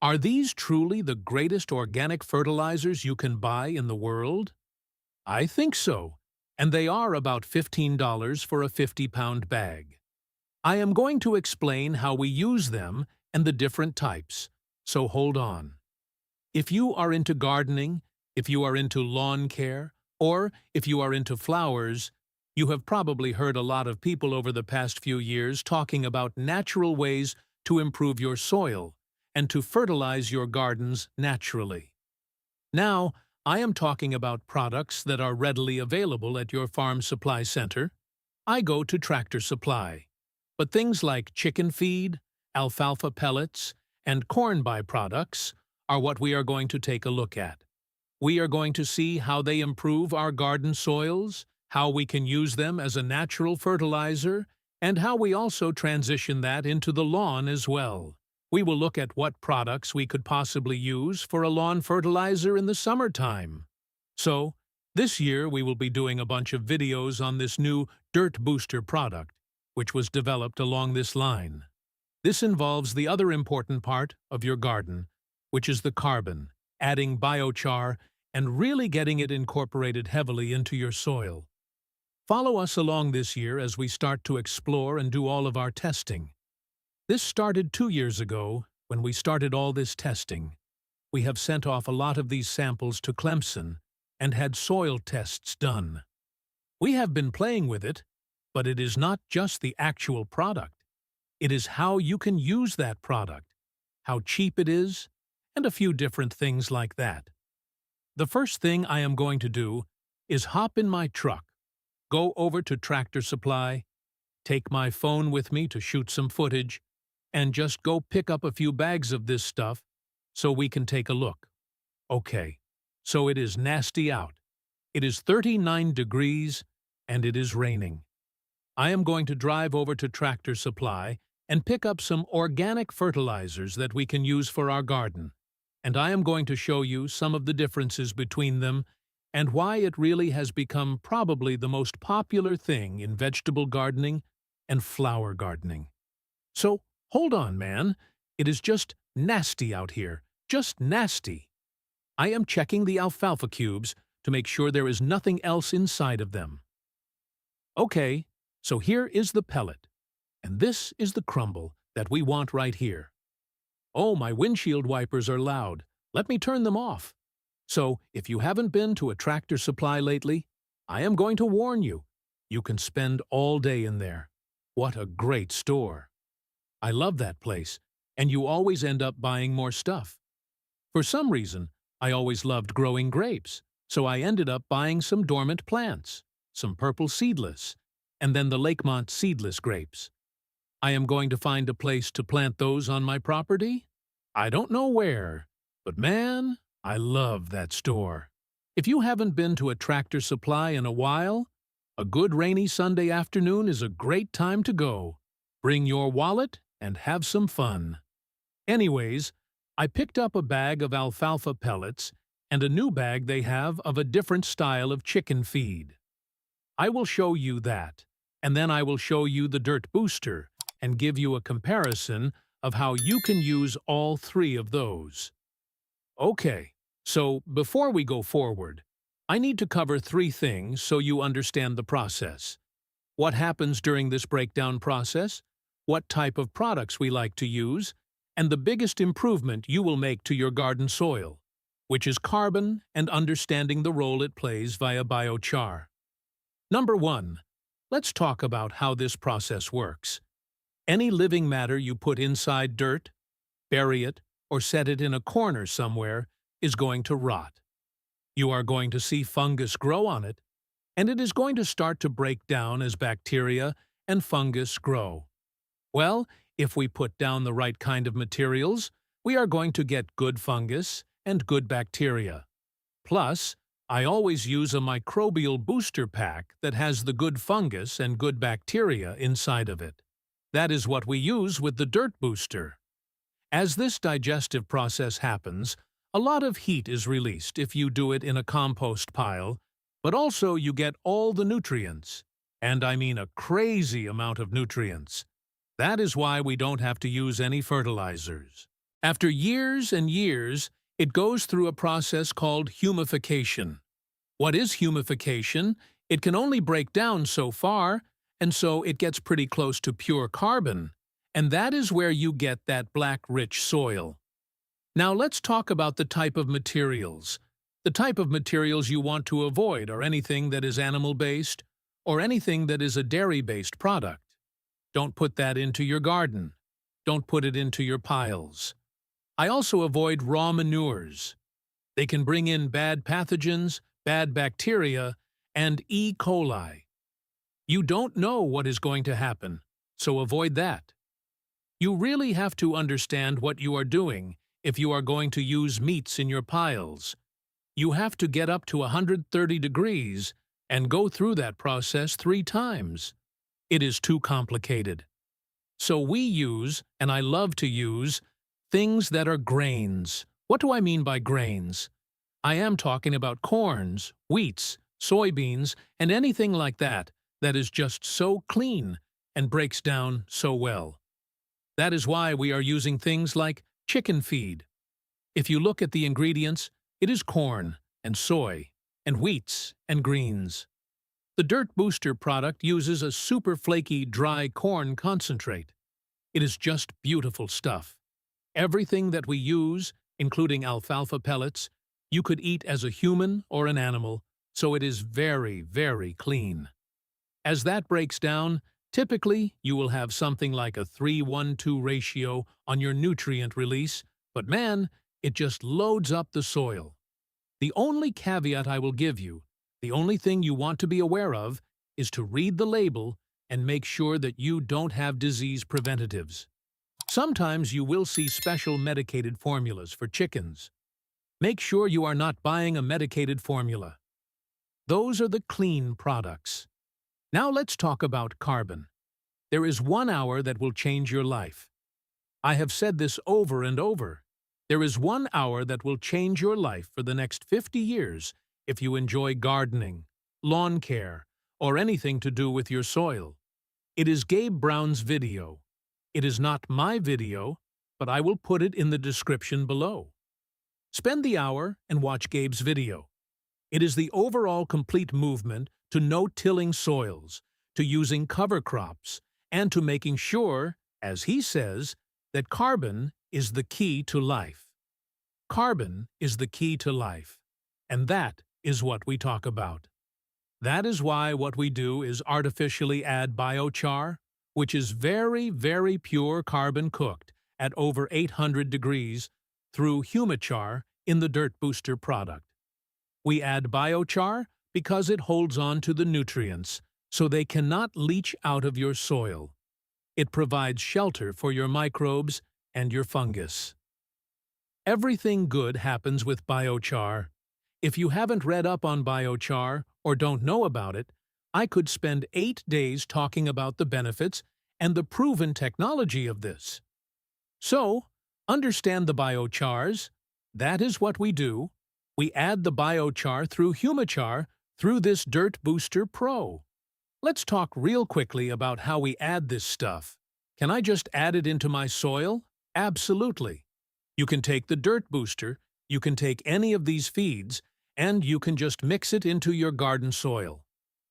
Are these truly the greatest organic fertilizers you can buy in the world? I think so, and they are about $15 for a 50-pound bag. I am going to explain how we use them and the different types, so hold on. If you are into gardening, if you are into lawn care, or if you are into flowers, you have probably heard a lot of people over the past few years talking about natural ways to improve your soil and to fertilize your gardens naturally. Now, I am talking about products that are readily available at your farm supply center. I go to Tractor Supply. But things like chicken feed, alfalfa pellets, and corn byproducts are what we are going to take a look at. We are going to see how they improve our garden soils, how we can use them as a natural fertilizer, and how we also transition that into the lawn as well. We will look at what products we could possibly use for a lawn fertilizer in the summertime. So, this year we will be doing a bunch of videos on this new Dirt Booster product, which was developed along this line. This involves the other important part of your garden, which is the carbon, adding biochar, and really getting it incorporated heavily into your soil. Follow us along this year as we start to explore and do all of our testing. This started 2 years ago when we started all this testing. We have sent off a lot of these samples to Clemson and had soil tests done. We have been playing with it, but it is not just the actual product. It is how you can use that product, how cheap it is, and a few different things like that. The first thing I am going to do is hop in my truck, go over to Tractor Supply, take my phone with me to shoot some footage, and just go pick up a few bags of this stuff so we can take a look. Okay, so it is nasty out. It is 39 degrees and it is raining. I am going to drive over to Tractor Supply and pick up some organic fertilizers that we can use for our garden. And I am going to show you some of the differences between them and why it really has become probably the most popular thing in vegetable gardening and flower gardening. So, hold on, man. It is just nasty out here. Just nasty. I am checking the alfalfa cubes to make sure there is nothing else inside of them. Okay, so here is the pellet. And this is the crumble that we want right here. Oh, my windshield wipers are loud. Let me turn them off. So, if you haven't been to a Tractor Supply lately, I am going to warn you. You can spend all day in there. What a great store. I love that place, and you always end up buying more stuff. For some reason, I always loved growing grapes, so I ended up buying some dormant plants, some purple seedless, and then the Lakemont seedless grapes. I am going to find a place to plant those on my property. I don't know where, but man, I love that store. If you haven't been to a Tractor Supply in a while, a good rainy Sunday afternoon is a great time to go. Bring your wallet and have some fun. Anyways, I picked up a bag of alfalfa pellets and a new bag they have of a different style of chicken feed. I will show you that, and then I will show you the Dirt Booster and give you a comparison of how you can use all three of those. Okay, so before we go forward, I need to cover 3 things so you understand the process. What happens during this breakdown process, what type of products we like to use, and the biggest improvement you will make to your garden soil, which is carbon and understanding the role it plays via biochar. Number 1, let's talk about how this process works. Any living matter you put inside dirt, bury it, or set it in a corner somewhere is going to rot. You are going to see fungus grow on it, and it is going to start to break down as bacteria and fungus grow. Well, if we put down the right kind of materials, we are going to get good fungus and good bacteria. Plus, I always use a microbial booster pack that has the good fungus and good bacteria inside of it. That is what we use with the Dirt Booster. As this digestive process happens, a lot of heat is released if you do it in a compost pile, but also you get all the nutrients, and I mean a crazy amount of nutrients. That is why we don't have to use any fertilizers. After years and years, it goes through a process called humification. What is humification? It can only break down so far, and so it gets pretty close to pure carbon. And that is where you get that black, rich soil. Now let's talk about the type of materials. The type of materials you want to avoid are anything that is animal-based or anything that is a dairy-based product. Don't put that into your garden. Don't put it into your piles. I also avoid raw manures. They can bring in bad pathogens, bad bacteria, and E. coli. You don't know what is going to happen, so avoid that. You really have to understand what you are doing if you are going to use meats in your piles. You have to get up to 130 degrees and go through that process 3 times. It is too complicated. So we use, and I love to use, things that are grains. What do I mean by grains? I am talking about corns, wheats, soybeans, and anything like that that is just so clean and breaks down so well. That is why we are using things like chicken feed. If you look at the ingredients, it is corn and soy and wheats and greens. The Dirt Booster product uses a super flaky dry corn concentrate. It is just beautiful stuff. Everything that we use, including alfalfa pellets, you could eat as a human or an animal, so it is very, very clean. As that breaks down, typically you will have something like a 3:1:2 ratio on your nutrient release, but man, it just loads up the soil. The only caveat I will give you, the only thing you want to be aware of, is to read the label and make sure that you don't have disease preventatives. Sometimes you will see special medicated formulas for chickens. Make sure you are not buying a medicated formula. Those are the clean products. Now let's talk about carbon. There is 1 hour that will change your life. I have said this over and over. There is 1 hour that will change your life for the next 50 years if you enjoy gardening, lawn care, or anything to do with your soil. It is Gabe Brown's video. It is not my video, but I will put it in the description below. Spend the hour and watch Gabe's video. It is the overall complete movement to no-tilling soils, to using cover crops, and to making sure, as he says, that carbon is the key to life. Carbon is the key to life, and that is what we talk about. That is why what we do is artificially add biochar, which is very, very pure carbon cooked at over 800 degrees through humichar in the Dirt Booster product. We add biochar because it holds on to the nutrients, so they cannot leach out of your soil. It provides shelter for your microbes and your fungus. Everything good happens with biochar. If you haven't read up on biochar or don't know about it, I could spend 8 days talking about the benefits and the proven technology of this. So, understand the biochars. That is what we do. We add the biochar through humichar through this Dirt Booster Pro. Let's talk real quickly about how we add this stuff. Can I just add it into my soil? Absolutely. You can take the Dirt Booster, you can take any of these feeds, and you can just mix it into your garden soil.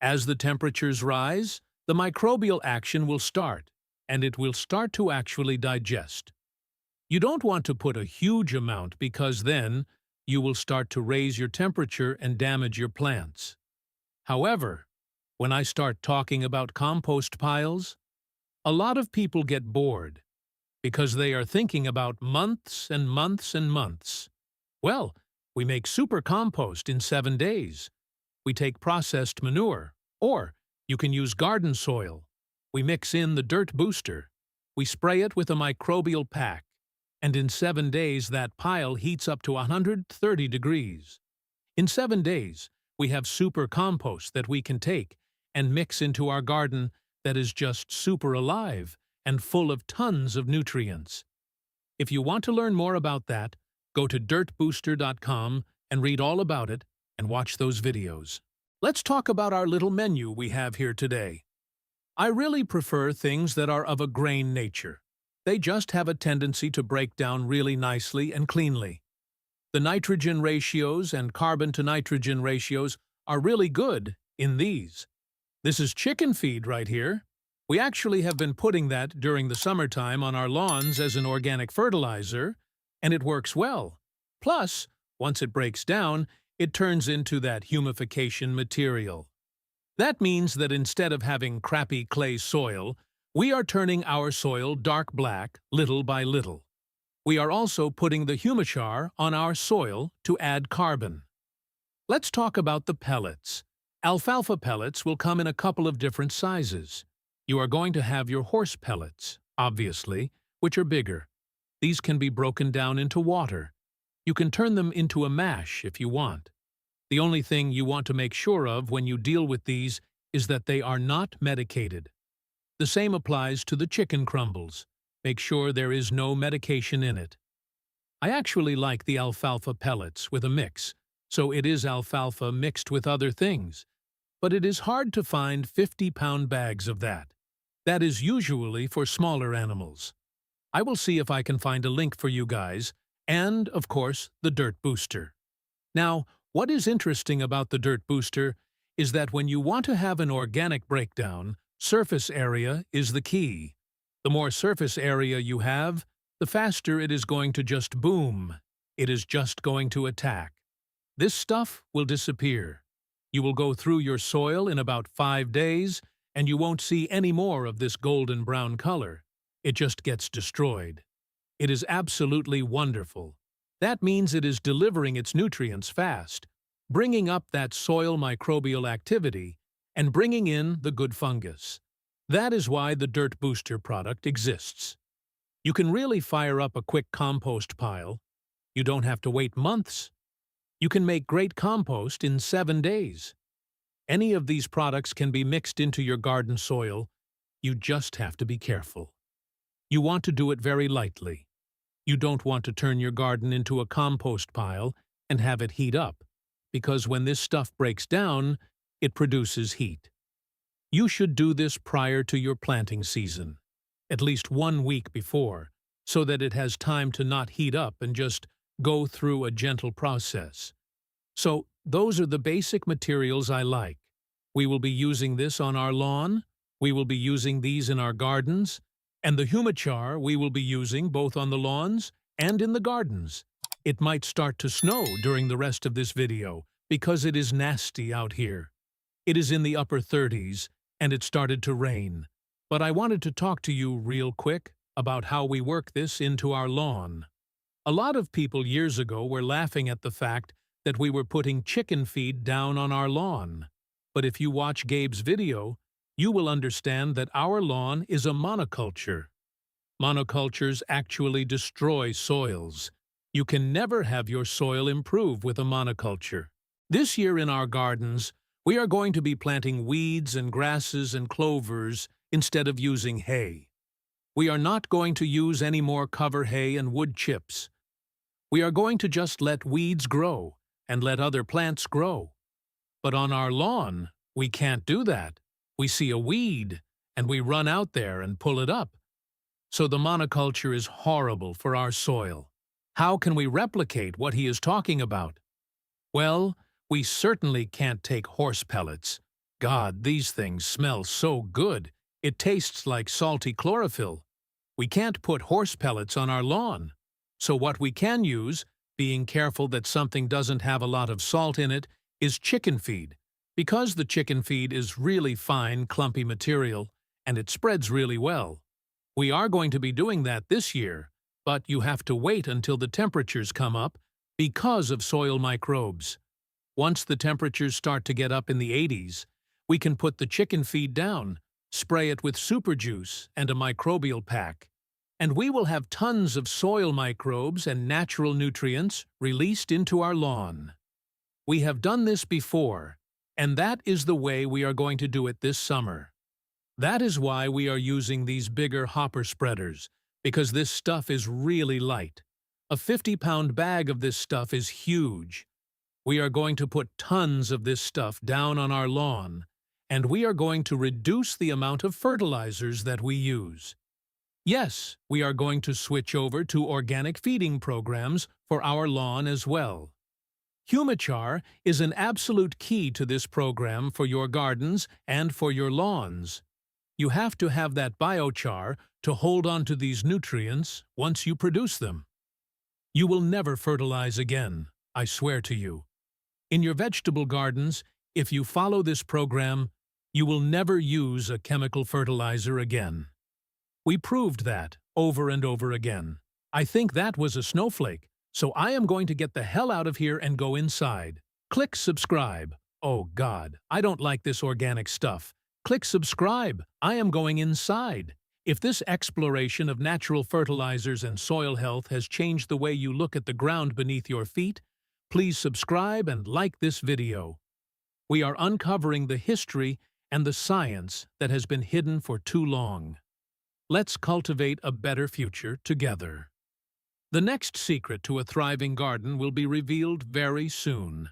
As the temperatures rise, the microbial action will start, and it will start to actually digest. You don't want to put a huge amount because then you will start to raise your temperature and damage your plants. However, when I start talking about compost piles, a lot of people get bored because they are thinking about months and months and months. Well, we make super compost in 7 days. We take processed manure, or you can use garden soil. We mix in the Dirt Booster. We spray it with a microbial pack, and in 7 days that pile heats up to 130 degrees. In 7 days, we have super compost that we can take and mix into our garden that is just super alive and full of tons of nutrients. If you want to learn more about that, go to dirtbooster.com and read all about it and watch those videos. Let's talk about our little menu we have here today. I really prefer things that are of a grain nature. They just have a tendency to break down really nicely and cleanly. The nitrogen ratios and carbon to nitrogen ratios are really good in these. This is chicken feed right here. We actually have been putting that during the summertime on our lawns as an organic fertilizer, and it works well. Plus, once it breaks down, it turns into that humification material. That means that instead of having crappy clay soil, we are turning our soil dark black little by little. We are also putting the humichar on our soil to add carbon. Let's talk about the pellets. Alfalfa pellets will come in a couple of different sizes. You are going to have your horse pellets, obviously, which are bigger. These can be broken down into water. You can turn them into a mash if you want. The only thing you want to make sure of when you deal with these is that they are not medicated. The same applies to the chicken crumbles. Make sure there is no medication in it. I actually like the alfalfa pellets with a mix, so it is alfalfa mixed with other things. But it is hard to find 50-pound bags of that. That is usually for smaller animals. I will see if I can find a link for you guys, and, of course, the dirt booster. Now, what is interesting about the dirt booster is that when you want to have an organic breakdown, surface area is the key. The more surface area you have, the faster it is going to just boom. It is just going to attack. This stuff will disappear. You will go through your soil in about 5 days, and you won't see any more of this golden brown color. It just gets destroyed. It is absolutely wonderful. That means it is delivering its nutrients fast, bringing up that soil microbial activity, and bringing in the good fungus. That is why the Dirt Booster product exists. You can really fire up a quick compost pile. You don't have to wait months. You can make great compost in 7 days. Any of these products can be mixed into your garden soil. You just have to be careful. You want to do it very lightly. You don't want to turn your garden into a compost pile and have it heat up, because when this stuff breaks down, it produces heat. You should do this prior to your planting season, at least 1 week before, so that it has time to not heat up and just go through a gentle process. So, those are the basic materials I like. We will be using this on our lawn, we will be using these in our gardens, and the humichar we will be using both on the lawns and in the gardens. It might start to snow during the rest of this video because it is nasty out here. It is in the upper 30s, and it started to rain. But I wanted to talk to you real quick about how we work this into our lawn. A lot of people years ago were laughing at the fact that we were putting chicken feed down on our lawn. But if you watch Gabe's video, you will understand that our lawn is a monoculture. Monocultures actually destroy soils. You can never have your soil improve with a monoculture. This year in our gardens, we are going to be planting weeds and grasses and clovers instead of using hay. We are not going to use any more cover hay and wood chips. We are going to just let weeds grow and let other plants grow. But on our lawn, we can't do that. We see a weed, and we run out there and pull it up. So the monoculture is horrible for our soil. How can we replicate what he is talking about? Well, we certainly can't take horse pellets. God, these things smell so good. It tastes like salty chlorophyll. We can't put horse pellets on our lawn. So what we can use, being careful that something doesn't have a lot of salt in it, is chicken feed. Because the chicken feed is really fine, clumpy material, and it spreads really well. We are going to be doing that this year, but you have to wait until the temperatures come up because of soil microbes. Once the temperatures start to get up in the 80s, we can put the chicken feed down, spray it with super juice and a microbial pack, and we will have tons of soil microbes and natural nutrients released into our lawn. We have done this before, and that is the way we are going to do it this summer. That is why we are using these bigger hopper spreaders, because this stuff is really light. A 50-pound bag of this stuff is huge. We are going to put tons of this stuff down on our lawn, and we are going to reduce the amount of fertilizers that we use. Yes, we are going to switch over to organic feeding programs for our lawn as well. Humichar is an absolute key to this program for your gardens and for your lawns. You have to have that biochar to hold on to these nutrients once you produce them. You will never fertilize again, I swear to you. In your vegetable gardens, if you follow this program, you will never use a chemical fertilizer again. We proved that over and over again. I think that was a snowflake, so I am going to get the hell out of here and go inside. Click subscribe. Oh God, I don't like this organic stuff. Click subscribe. I am going inside. If this exploration of natural fertilizers and soil health has changed the way you look at the ground beneath your feet, please subscribe and like this video. We are uncovering the history and the science that has been hidden for too long. Let's cultivate a better future together. The next secret to a thriving garden will be revealed very soon.